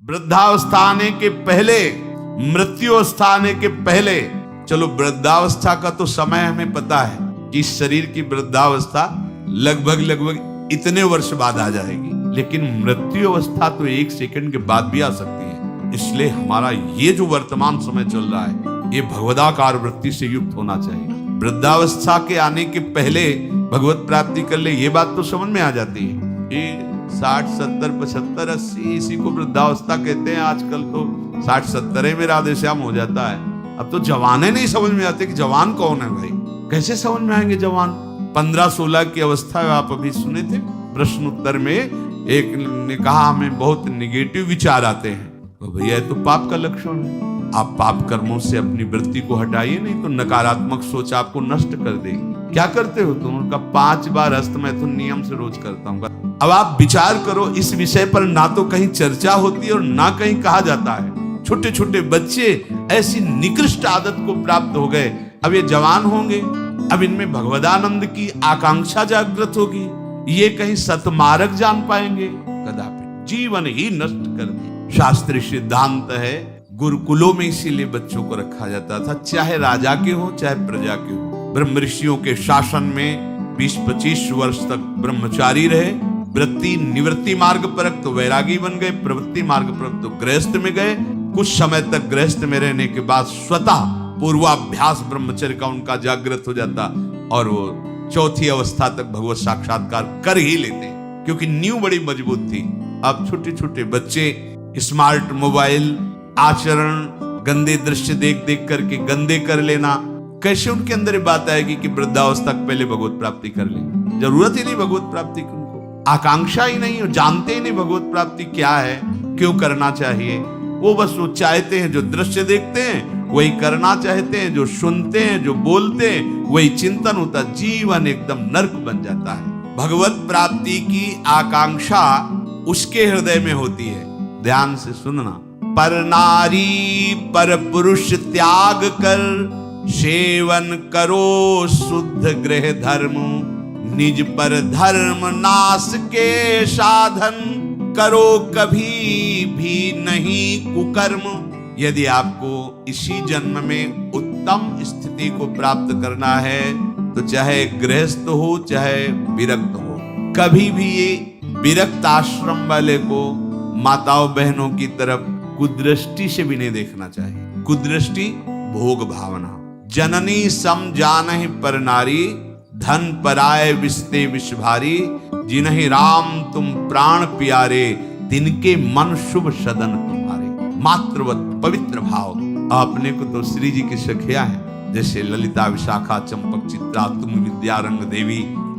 वृद्धावस्था आने के पहले, मृत्यु अवस्था आने के पहले, चलो वृद्धावस्था का तो समय हमें पता है कि शरीर की वृद्धावस्था लगभग इतने वर्ष बाद आ जाएगी, लेकिन मृत्यु अवस्था तो 1 सेकंड के बाद भी आ सकती है। इसलिए हमारा ये जो वर्तमान समय चल रहा है, ये भगवदाकार वृत्ति से युक्त होना चाहिए। वृद्धावस्था के आने के पहले भगवत प्राप्ति कर ले, ये बात तो समझ में आ जाती है। 60, 70, 75, 80 इसी को वृद्धावस्था कहते हैं। आजकल तो 60, 70 में राधेश्याम हो जाता है। अब तो जवाने नहीं समझ में आते कि जवान कौन है भाई, कैसे समझ में आएंगे जवान। 15-16 की अवस्था है, आप अभी सुने थे प्रश्न उत्तर में, एक ने कहा हमें बहुत निगेटिव विचार आते हैं। तो भैया ये तो पाप का लक्षण है। आप पाप कर्मों से अपनी वृत्ति को हटाइए, नहीं तो नकारात्मक सोच आपको नष्ट कर देगी। क्या करते हो तुम? उनका 5 बार हस्त मैं तो नियम से रोज करता हूँ। अब आप विचार करो, इस विषय पर ना तो कहीं चर्चा होती है और ना कहीं कहा जाता है। छोटे छोटे बच्चे ऐसी निकृष्ट आदत को प्राप्त हो गए, अब ये जवान होंगे, अब इनमें भगवदानंद की आकांक्षा जागृत होगी, ये कहीं सतमार्ग जान पाएंगे? कदापि। जीवन ही नष्ट कर दिया। शास्त्रीय सिद्धांत है, गुरुकुलों में इसीलिए बच्चों को रखा जाता था, चाहे राजा के हो चाहे प्रजा के हो। ब्रह्म ऋषियों के शासन में 20-25 वर्ष तक ब्रह्मचारी रहे, वृत्ति निवृत्ति मार्ग पर तो वैरागी बन गए, प्रवृत्ति मार्ग पर तो गृहस्थ में गए। कुछ समय तक गृहस्थ में रहने के बाद स्वतः पूर्वाभ्यास ब्रह्मचर्य का उनका जागृत हो जाता और वो 4थी अवस्था तक भगवत साक्षात्कार कर ही लेते, क्योंकि नींव बड़ी मजबूत थी। अब छोटे छोटे बच्चे स्मार्ट मोबाइल, आचरण, गंदे दृश्य देख देख करके गंदे कर लेना, कैसे उनके अंदर ये बात आएगी कि वृद्धावस्था पहले भगवत प्राप्ति कर ले? जरूरत ही नहीं भगवत प्राप्ति की, उनको आकांक्षा ही नहीं, जानते ही नहीं भगवत प्राप्ति क्या है, क्यों करना चाहिए। वो बस वो चाहते हैं, जो दृश्य देखते हैं वही करना चाहते हैं, जो सुनते हैं, जो बोलते हैं वही चिंतन होता, जीवन एकदम नर्क बन जाता है। भगवत प्राप्ति की आकांक्षा उसके हृदय में होती है। ध्यान से सुनना। पर नारी पर पुरुष त्याग कर, सेवन करो शुद्ध गृह धर्म, निज पर धर्म नाश के साधन, करो कभी भी नहीं कुकर्म। यदि आपको इसी जन्म में उत्तम स्थिति को प्राप्त करना है तो चाहे गृहस्थ हो चाहे विरक्त हो, कभी भी ये विरक्त आश्रम वाले को माताओं बहनों की तरफ कुदृष्टि से भी नहीं देखना चाहिए। कुदृष्टि भोग भावना। जननी सम जानहि पर नारी, धन पराय विस्ते विष भारी, जिन्हि राम तुम प्राण प्यारे, तिनके मन शुभ सदन तुम्हारे। मातृवत पवित्र भाव। अपने को तो श्री जी की सखिया है, जैसे ललिता, विशाखा, चंपक, चित्रा, तुम विद्या, रंग देवी,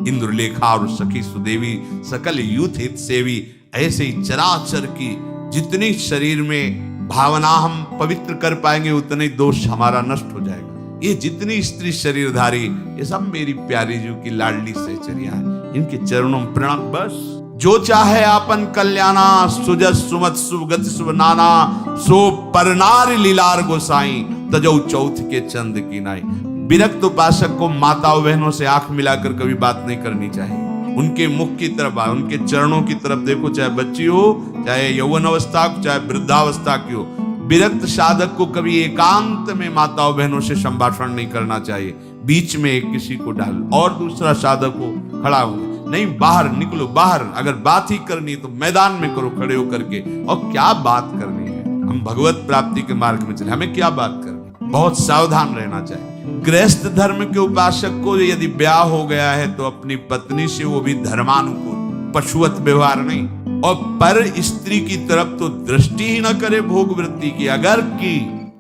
इंद्रलेखा और सखी सुदेवी, सकल यूथ हित सेवी। ऐसे ही चराचर की जितनी शरीर में भावना हम पवित्र कर पाएंगे उतने दोष हमारा नष्ट हो जाएगा। ये जितनी स्त्री शरीरधारी, ये सब मेरी प्यारी जी की लाडली सहचर्या है, इनके चरणों में प्रणाम। बस जो चाहे आपन कल्याणा, सुजस सुमत शुभ गति शुभ नाना, सो परनार लीलार गोसाई, तजौ चौथ के चंद की नाई। विरक्त उपासक को माताओं बहनों से आंख मिलाकर कभी बात नहीं करनी चाहिए। उनके मुख की तरफ, उनके चरणों की तरफ देखो, चाहे बच्ची हो, चाहे यौवन अवस्था, चाहे वृद्धावस्था की हो। विरक्त साधक को कभी एकांत में माताओं बहनों से संभाषण नहीं करना चाहिए। बीच में एक किसी को डाल और दूसरा साधक हो खड़ा हो, नहीं बाहर निकलो। बाहर अगर बात ही करनी तो मैदान में करो खड़े होकर के। और क्या बात करनी है? हम भगवत प्राप्ति के मार्ग में चले, हमें क्या बात करनी? बहुत सावधान रहना चाहिए। गृहस्थ धर्म के उपासक को यदि ब्याह हो गया है तो अपनी पत्नी से वो भी धर्मानुकूल, पशुवत व्यवहार नहीं। और पर स्त्री की तरफ तो दृष्टि ही न करे भोग वृत्ति की। अगर की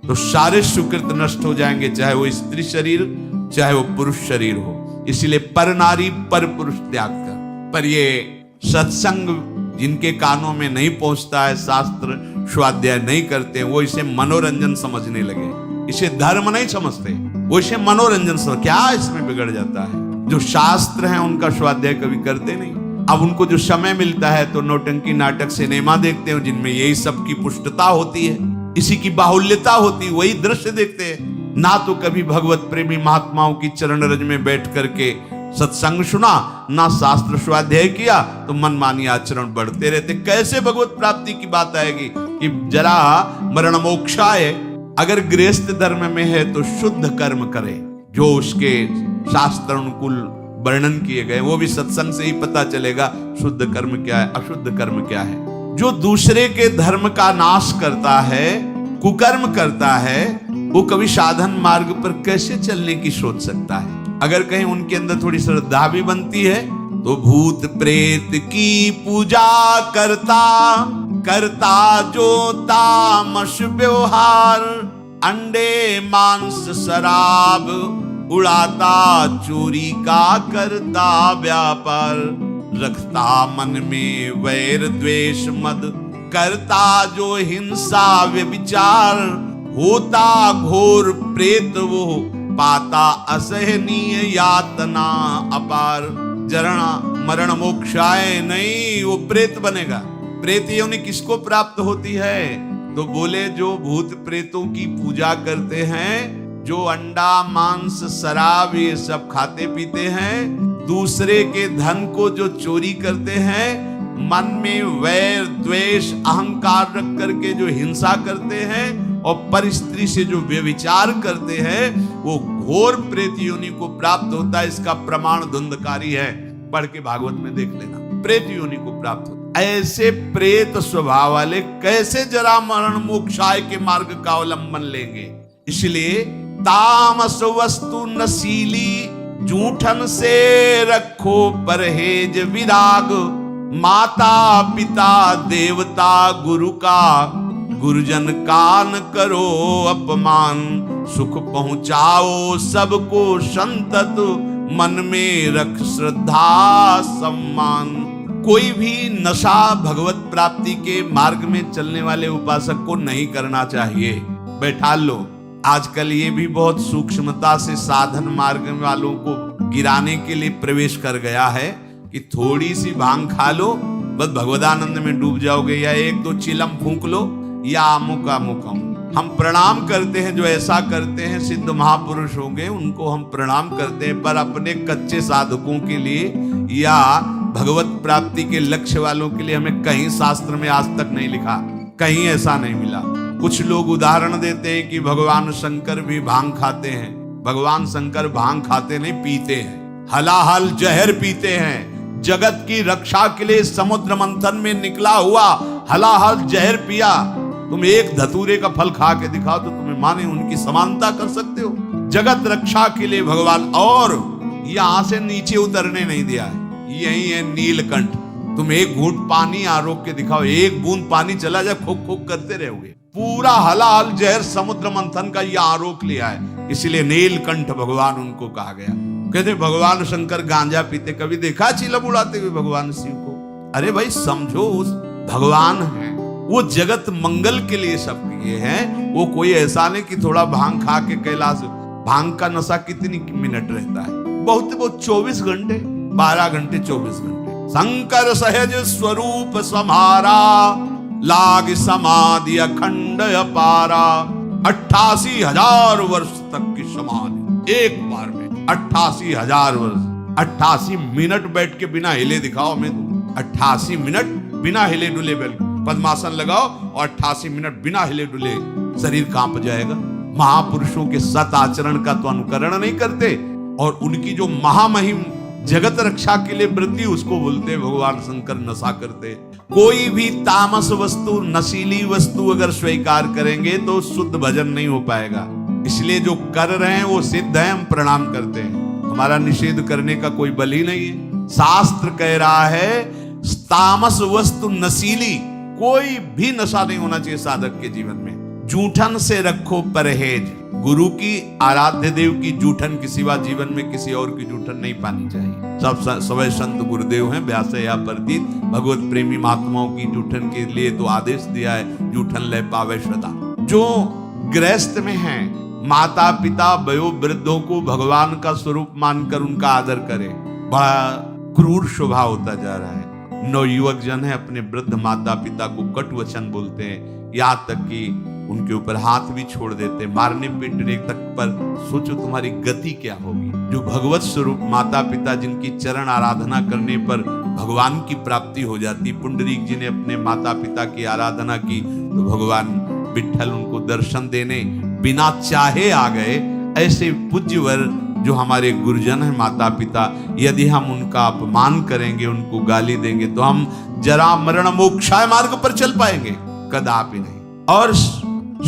तो सारे सुकृत नष्ट हो जाएंगे, चाहे वो स्त्री शरीर चाहे वो पुरुष शरीर हो। इसलिए पर नारी पर पुरुष त्याग कर। पर ये सत्संग जिनके कानों में नहीं पहुंचता है, शास्त्र स्वाध्याय नहीं करते, वो इसे मनोरंजन समझने लगे, इसे धर्म नहीं समझते, वो इसे मनोरंजन समझ। क्या इसमें बिगड़ जाता है? जो शास्त्र है उनका स्वाध्याय कभी करते नहीं। अब उनको जो समय मिलता है तो नौटंकी, नाटक, सिनेमा देखते हैं, जिनमें यही सब की पुष्टता होती है, इसी की बाहुल्यता होती है, वही दृश्य देखते हैं। ना तो कभी भगवत प्रेमी महात्माओं की चरण रज में बैठ करके सत्संग सुना, ना शास्त्र स्वाध्याय किया, तो मनमानी आचरण बढ़ते रहते। कैसे भगवत प्राप्ति की बात आएगी? कि जरा मरण मोक्षाय, अगर गृहस्थ धर्म में है तो शुद्ध कर्म करे, जो उसके शास्त्र अनुकूल वर्णन किए गए, वो भी सत्संग से ही पता चलेगा शुद्ध कर्म क्या है, अशुद्ध कर्म क्या है। जो दूसरे के धर्म का नाश करता है, कुकर्म करता है, वो कभी साधन मार्ग पर कैसे चलने की सोच सकता है। अगर कहीं उनके अंदर थोड़ी श्रद्धा भी बनती है तो भूत प्रेत की पूजा करता, करता जो तामस व्यवहार, अंडे मांस शराब उड़ाता, चोरी का करता व्यापार, रखता मन में वैर द्वेष मद, करता जो हिंसा व्यभिचार, होता घोर प्रेत वो, पाता असहनीय यातना अपार। जरण मरण मोक्षाय नहीं, वो प्रेत बनेगा। प्रेत योनि किसको प्राप्त होती है? तो बोले जो भूत प्रेतों की पूजा करते हैं, जो अंडा मांस शराब ये सब खाते पीते हैं, दूसरे के धन को जो चोरी करते हैं, मन में वैर द्वेष अहंकार रख करके जो हिंसा करते हैं और पर स्त्री से जो व्यभिचार करते हैं, वो घोर प्रेत योनि को प्राप्त होता है। इसका प्रमाण धुंधकारी है, पढ़ के भागवत में देख लेना, प्रेत योनि को प्राप्त होता। ऐसे प्रेत स्वभाव वाले कैसे जरा मरण मोक्षाय के मार्ग का अवलंबन लेंगे? इसलिए तामस वस्तु नशीली, जूठन से रखो परहेज विराग, माता पिता देवता गुरु का, गुरुजन का न करो अपमान, सुख पहुंचाओ सबको संतत, मन में रख श्रद्धा सम्मान। कोई भी नशा भगवत प्राप्ति के मार्ग में चलने वाले उपासक को नहीं करना चाहिए। बैठा लो, आजकल ये भी बहुत सूक्ष्मता से साधन मार्ग वालों को गिराने के लिए प्रवेश कर गया है कि थोड़ी सी भांग खा लो, बस भगवदानंद में डूब जाओगे, या एक दो चिलम फूंक लो, या अमुक अमुकम। हम प्रणाम करते हैं जो ऐसा करते हैं, सिद्ध महापुरुष होंगे, उनको हम प्रणाम करते हैं, पर अपने कच्चे साधकों के लिए या भगवत प्राप्ति के लक्ष्य वालों के लिए हमें कहीं शास्त्र में आज तक नहीं लिखा, कहीं ऐसा नहीं मिला। कुछ लोग उदाहरण देते हैं कि भगवान शंकर भी भांग खाते हैं। भगवान शंकर भांग खाते नहीं, पीते हैं, हलाहल जहर पीते हैं। जगत की रक्षा के लिए समुद्र मंथन में निकला हुआ हलाहल जहर पिया। तुम एक धतूरे का फल खा के दिखाओ तो तुम्हें माने उनकी समानता कर सकते हो। जगत रक्षा के लिए भगवान, और यहां से नीचे उतरने नहीं दिया है। यही है नीलकंठ। तुम एक घूंट पानी आरोप के दिखाओ, एक बूंद पानी चला जाए, खूब खूब करते रहोगे। पूरा हलाहल जहर समुद्र मंथन का यह आरोप लिया है, इसलिए नीलकंठ भगवान उनको कहा गया। कहते भगवान शंकर गांजा पीते, कभी देखा चिलम उड़ाते हुए भगवान शिव को? अरे भाई समझो, उस भगवान है, वो जगत मंगल के लिए सब किए हैं। वो कोई ऐसा नहीं कि थोड़ा भांग खा के कैलाश। भांग का नशा कितनी मिनट रहता है? बहुत 24 घंटे, 12 घंटे 24 घंटे। शंकर सहज स्वरूप समारा, लाग समाधि अखंड अपारा। 88,000 वर्ष तक की समाधि एक बार में, 88,000 वर्ष। 88 मिनट बैठ के बिना हिले दिखाओ हमें तुम। 88 मिनट बिना हिले डुले पद्मासन लगाओ और 88 मिनट बिना हिले डुले, शरीर कांप जाएगा। महापुरुषों के सत आचरण का तो अनुकरण नहीं करते, और उनकी जो महामहिम जगत रक्षा के लिए वृत्ति, उसको बोलते भगवान शंकर नशा करते। कोई भी तामस वस्तु, नशीली वस्तु अगर स्वीकार करेंगे तो शुद्ध भजन नहीं हो पाएगा। इसलिए जो कर रहे हैं वो सिद्ध है, हम प्रणाम करते हैं। हमारा निषेध करने का कोई बल ही नहीं है। शास्त्र कह रहा है तामस वस्तु नशीली, कोई भी नशा नहीं होना चाहिए साधक के जीवन में। जूठन से रखो परहेज। गुरु की, आराध्य देव की जूठन के सिवा जीवन में किसी और की जूठन नहीं पानी चाहिए। सब सवै संत गुरुदेव हैं, व्यास या प्रतीत भगवत प्रेमी महात्माओं की जूठन के लिए तो आदेश दिया है, जूठन ले पावे सदा। जो गृहस्थ में हैं, माता पिता वयोवृद्धों को भगवान का स्वरूप मानकर उनका आदर करे, बड़ा क्रूर स्वभाव होता जा रहा है। नवयुवक जन है, अपने वृद्ध माता पिता को कटु वचन बोलते हैं, यहाँ तक कि उनके ऊपर हाथ भी छोड़ देते, मारने पीटने तक पर। सोचो तुम्हारी गति क्या होगी। जो भगवत स्वरूप माता पिता जिनकी चरण आराधना करने पर भगवान की प्राप्ति हो जाती। पुंडरीक जी ने अपने माता पिता की आराधना की तो भगवान विट्ठल उनको दर्शन देने बिना चाहे आ गए। ऐसे पूज्यवर जो हमारे गुरुजन हैं, माता पिता, यदि हम उनका अपमान करेंगे, उनको गाली देंगे तो हम जरा मरण मोक्षाय मार्ग पर चल पाएंगे? कदापि नहीं। और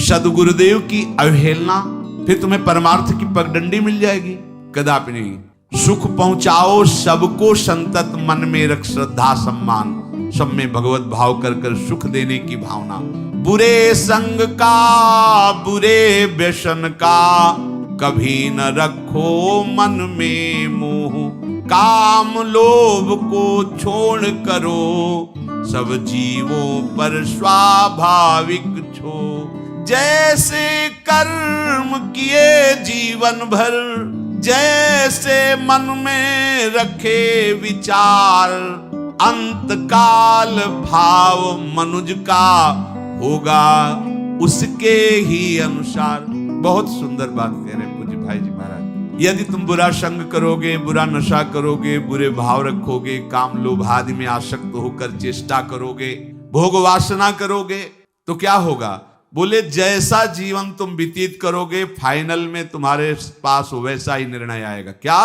सदगुरुदेव की अवहेलना, फिर तुम्हें परमार्थ की पगडंडी मिल जाएगी? कदापि नहीं। सुख पहुंचाओ सबको संतत, मन में रख श्रद्धा सम्मान, सब में भगवत भाव कर कर सुख देने की भावना। बुरे संग का, बुरे व्यसन का कभी न रखो मन में मोह, काम लोभ को छोड़ करो सब जीवों पर स्वाभाविक छो। जैसे कर्म किए जीवन भर, जैसे मन में रखे विचार, अंत काल भाव मनुज का होगा उसके ही अनुसार। बहुत सुंदर बात कह रहे पूज्य भाई जी महाराज। यदि तुम बुरा संग करोगे, बुरा नशा करोगे, बुरे भाव रखोगे, काम लोभ आदि में आसक्त होकर चेष्टा करोगे, भोग वासना करोगे, तो क्या होगा? बोले जैसा जीवन तुम व्यतीत करोगे, फाइनल में तुम्हारे पास वैसा ही निर्णय आएगा। क्या?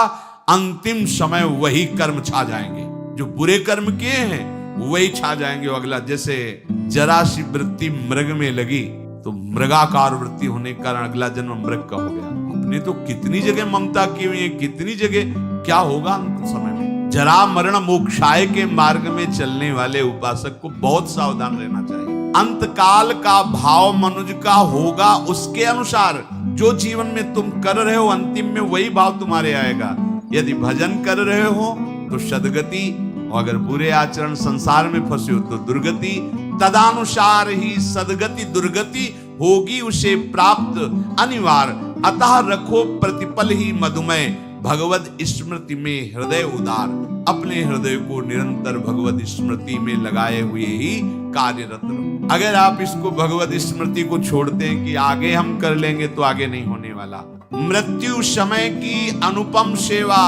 अंतिम समय वही कर्म छा जाएंगे। जो बुरे कर्म किए हैं वही छा जाएंगे। अगला, जैसे जरा सी वृत्ति मृग में लगी तो मृगाकार वृत्ति होने के कारण अगला जन्म मृग का हो गया। अपने तो कितनी जगह ममता की हुई है, कितनी जगह। क्या होगा अंत समय में? जरा मरण मोक्षाय के मार्ग में चलने वाले उपासक को बहुत सावधान रहना चाहिए। अंत काल का भाव मनुज का होगा उसके अनुसार। जो जीवन में तुम कर रहे हो अंतिम में वही भाव तुम्हारे आएगा। यदि भजन कर रहे हो तो सदगति, और अगर बुरे आचरण संसार में फंसे हो तो दुर्गति। तदानुसार ही सदगति दुर्गति होगी उसे प्राप्त अनिवार्य। अतः रखो प्रतिपल ही मधुमय, भगवत स्मृति में हृदय उदार। अपने हृदय को निरंतर भगवत स्मृति में लगाए हुए ही कार्यरत रहो। अगर आप इसको भगवत स्मृति को छोड़ते हैं कि आगे हम कर लेंगे, तो आगे नहीं होने वाला। मृत्यु समय की अनुपम सेवा,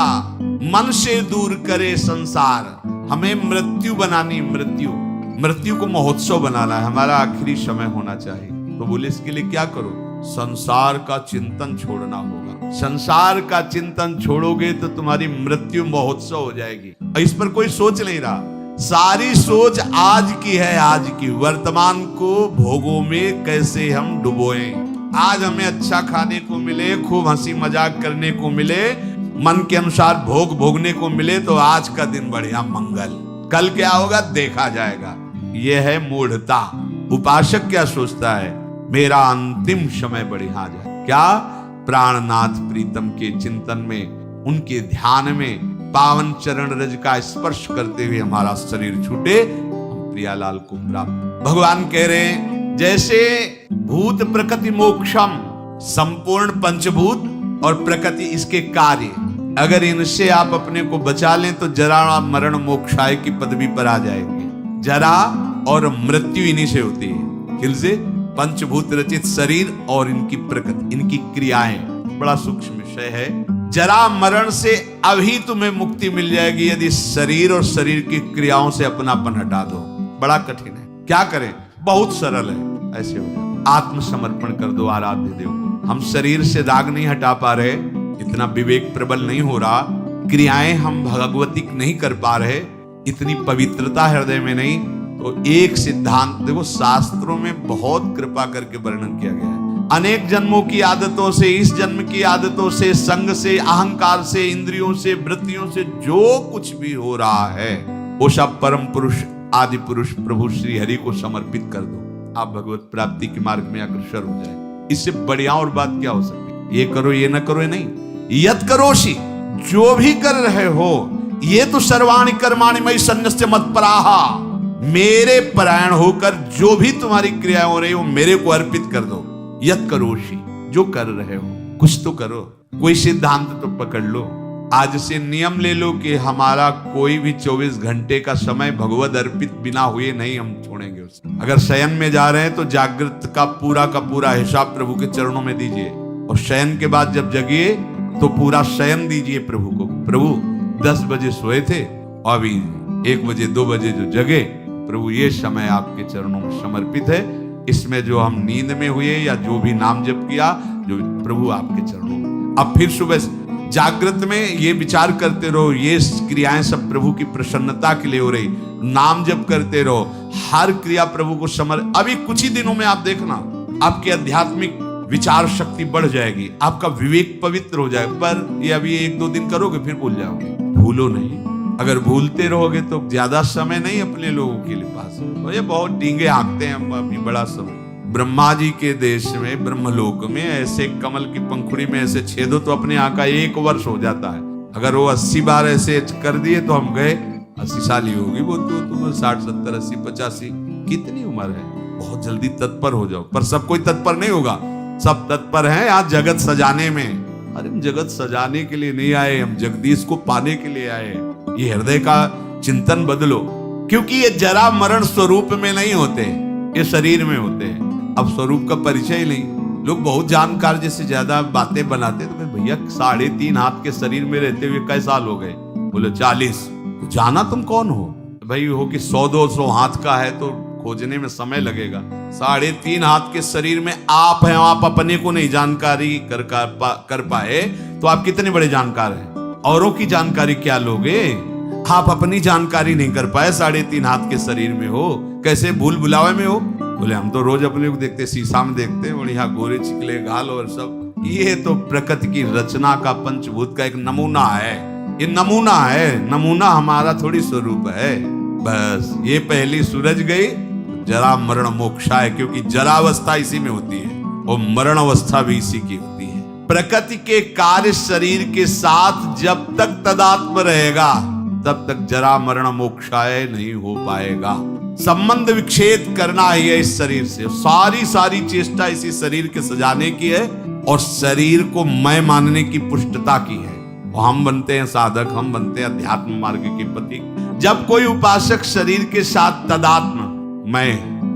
मन से दूर करे संसार। हमें मृत्यु बनानी, मृत्यु को महोत्सव बनाना है। हमारा आखिरी समय होना चाहिए। तो बोले इसके लिए क्या करो? संसार का चिंतन छोड़ना होगा। संसार का चिंतन छोड़ोगे तो तुम्हारी मृत्यु महोत्सव हो जाएगी। और इस पर कोई सोच नहीं रहा। सारी सोच आज की है, आज की। वर्तमान को भोगों में कैसे हम डुबोएं। आज हमें अच्छा खाने को मिले, खूब हंसी मजाक करने को मिले, मन के अनुसार भोग भोगने को मिले, तो आज का दिन बढ़िया मंगल। कल क्या होगा देखा जाएगा। यह है मूढ़ता। उपासक क्या सोचता है? मेरा अंतिम समय बढ़िया जाए। क्या? प्राणनाथ प्रीतम के चिंतन में, उनके ध्यान में, पावन चरण रज का स्पर्श करते हुए हमारा शरीर छूटे, हम प्रियालाल को प्राप्त। भगवान कह रहे जैसे भूत प्रकृति मोक्षम, संपूर्ण पंचभूत और प्रकृति इसके कार्य, अगर इनसे आप अपने को बचा लें तो जरा मरण मोक्षाय की पदवी पर आ जाएंगे। जरा और मृत्यु इन्हीं से होती है। किलसे? पंचभूत रचित शरीर और इनकी प्रकृति, इनकी क्रियाएं। बड़ा सूक्ष्म विषय है। जरा मरण से अभी तुम्हें मुक्ति मिल जाएगी यदि शरीर और शरीर की क्रियाओं से अपनापन हटा दो। बड़ा कठिन है। क्या करें? बहुत सरल है। ऐसे हो जाए, आत्मसमर्पण कर दो आराध्य देव को। हम शरीर से राग नहीं हटा पा रहे, इतना विवेक प्रबल नहीं हो रहा, क्रियाएं हम भगवती नहीं कर पा रहे, इतनी पवित्रता हृदय में नहीं, तो एक सिद्धांत देखो, शास्त्रों में बहुत कृपा करके वर्णन किया गया है। अनेक जन्मों की आदतों से, इस जन्म की आदतों से, संग से, अहंकार से, इंद्रियों से, वृत्तियों से जो कुछ भी हो रहा है वो सब परम पुरुष आदि पुरुष प्रभु श्री हरि को समर्पित कर दो। आप भगवत प्राप्ति के मार्ग में अग्रसर हो जाए। इससे बढ़िया और बात क्या हो सकती? ये करो, ये न करो, ये नहीं। यत करोषि, जो भी कर रहे हो, ये तो सर्वाणि कर्माणि मयि सन्न्यस्य मत्पराहा, मेरे परायण होकर जो भी तुम्हारी क्रिया हो रही हो मेरे को अर्पित कर दो। यत करोषि, जो कर रहे हो कुछ तो करो, कोई सिद्धांत तो पकड़ लो। आज से नियम ले लो कि हमारा कोई भी 24 घंटे का समय भगवद अर्पित बिना हुए नहीं हम छोड़ेंगे उसे। अगर शयन में जा रहे हैं तो जागृत का पूरा हिसाब प्रभु के चरणों में दीजिए, और शयन के बाद जब जगिए तो पूरा शयन दीजिए प्रभु को। प्रभु 10 बजे सोए थे, अभी 1 बजे 2 बजे जो जगे, प्रभु ये समय आपके चरणों में समर्पित है, इसमें जो हम नींद में हुए या जो भी नाम जप किया, जो प्रभु आपके चरणों में। अब फिर सुबह जागृत में ये विचार करते रहो, ये क्रियाएं सब प्रभु की प्रसन्नता के लिए हो रही, नाम जप करते रहो, हर क्रिया प्रभु को अभी कुछ ही दिनों में आप देखना आपकी आध्यात्मिक विचार शक्ति बढ़ जाएगी, आपका विवेक पवित्र हो जाएगा। पर ये अभी 1-2 दिन करोगे फिर भूल जाओगे, भूलो नहीं। अगर भूलते रहोगे तो ज्यादा समय नहीं अपने लोगों के लिए पास, तो ये बहुत डींगे हाँकते हैं अभी बड़ा समय। ब्रह्मा जी के देश में, ब्रह्मलोक में ऐसे कमल की पंखुड़ी में ऐसे छेदो तो अपने यहाँ का 1 वर्ष हो जाता है। अगर वो 80 बार ऐसे कर दिए तो हम गए 80 साल ही होगी, वो तो 60, 70, 80, 85 कितनी उम्र है। बहुत जल्दी तत्पर हो जाओ, पर सब कोई तत्पर नहीं होगा। सब तत्पर हैं यहाँ जगत सजाने में। अरे हम जगत सजाने के लिए नहीं आए, हम जगदीश को पाने के लिए आए। ये हृदय का चिंतन बदलो, क्योंकि ये जरा मरण स्वरूप में नहीं होते, ये शरीर में होते हैं। अब स्वरूप का परिचय ही नहीं। लोग बहुत जानकार जैसे ज्यादा बातें बनाते, तो भैया 3.5 हाथ के शरीर में रहते हुए कई साल हो गए? बोले 40। तो जाना तुम कौन हो भाई? हो कि 100-200 हाथ का है तो खोजने में समय लगेगा। 3.5 हाथ के शरीर में आप हैं, आप अपने को नहीं जानकारी कर पाए तो आप कितने बड़े जानकार हैं? औरों की जानकारी क्या लोगे? आप अपनी जानकारी नहीं कर पाए, 3.5 हाथ के शरीर में हो, कैसे भूल भुलावे में हो? बोले हम तो रोज अपने को देखते, शीशा में देखते हैं, बढ़िया गोरे चिकले गाल और सब। ये तो प्रकृति की रचना का, पंचभूत का एक नमूना है। ये नमूना है, नमूना हमारा थोड़ी स्वरूप है। बस ये पहली सूरज गई, जरा मरण मोक्षा है, क्योंकि जरावस्था इसी में होती है और मरण अवस्था भी इसी की होती है। प्रकृति के कार्य शरीर के साथ जब तक तदात्म रहेगा तब तक जरा मरण मोक्षाय नहीं हो पाएगा। संबंध विच्छेद करना है इस शरीर से। सारी चेष्टा इसी शरीर के सजाने की है और शरीर को मैं मानने की पुष्टता की है। और हम बनते हैं साधक, हम बनते हैं अध्यात्म मार्ग के पथिक। जब कोई उपासक शरीर के साथ तदात्म मैं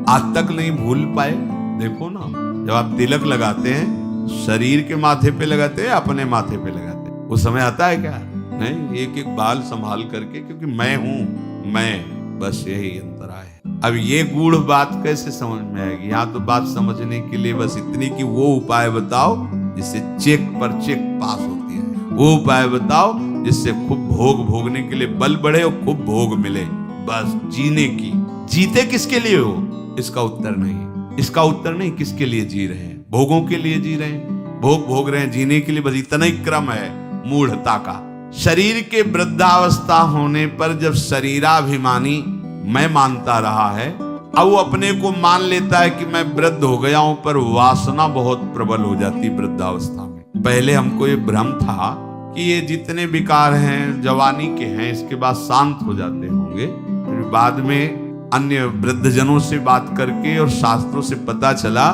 आज तक नहीं भूल पाए। देखो ना, जब आप तिलक लगाते हैं शरीर के माथे पे लगाते हैं, अपने माथे पे लगाते हैं, वो समय आता है क्या? नहीं, एक एक बाल संभाल करके, क्योंकि मैं हूं, मैं, बस यही अंतराय है। अब ये गूढ़ बात कैसे समझ में आएगी? यहाँ तो बात समझने के लिए बस इतनी कि वो उपाय बताओ जिससे चेक पर चेक पास होती है। वो उपाय बताओ जिससे खूब भोग भोगने के लिए बल बढ़े और खूब भोग मिले। बस जीने की। जीते किसके लिए हो? इसका उत्तर नहीं। इसका उत्तर नहीं किसके लिए जी रहे हैं? भोगों के लिए जी रहे हैं, भोग भोग रहे हैं, जीने के लिए। बस इतना ही क्रम है मूढ़ता का। शरीर के वृद्धावस्था होने पर जब शरीराभिमानी मैं मानता रहा है, अब वो अपने को मान लेता है कि मैं वृद्ध हो गया हूं, पर वासना बहुत प्रबल हो जाती वृद्धावस्था में। पहले हमको ये भ्रम था कि ये जितने विकार हैं जवानी के हैं, इसके बाद शांत हो जाते होंगे। फिर बाद में अन्य वृद्धजनों से बात करके और शास्त्रों से पता चला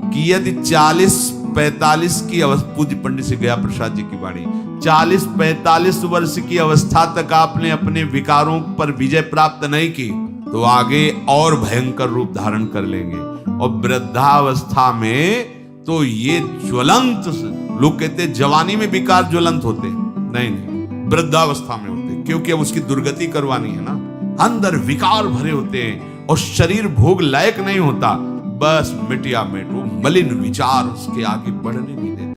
कि यदि 40-45 की अवस्था, पूज्य पंडित से गया प्रसाद जी की वाणी, 40-45 वर्ष की अवस्था तक आपने अपने विकारों पर विजय प्राप्त नहीं की तो आगे और भयंकर रूप धारण कर लेंगे। और वृद्धावस्था में तो ये ज्वलंत, लोग कहते हैं जवानी में विकार ज्वलंत होते, नहीं, वृद्धावस्था में होते, क्योंकि अब उसकी दुर्गति करवानी है ना। अंदर विकार भरे होते हैं और शरीर भोग लायक नहीं होता। बस मिटिया मिट, वो मलिन विचार उसके आगे बढ़ने नहीं देते।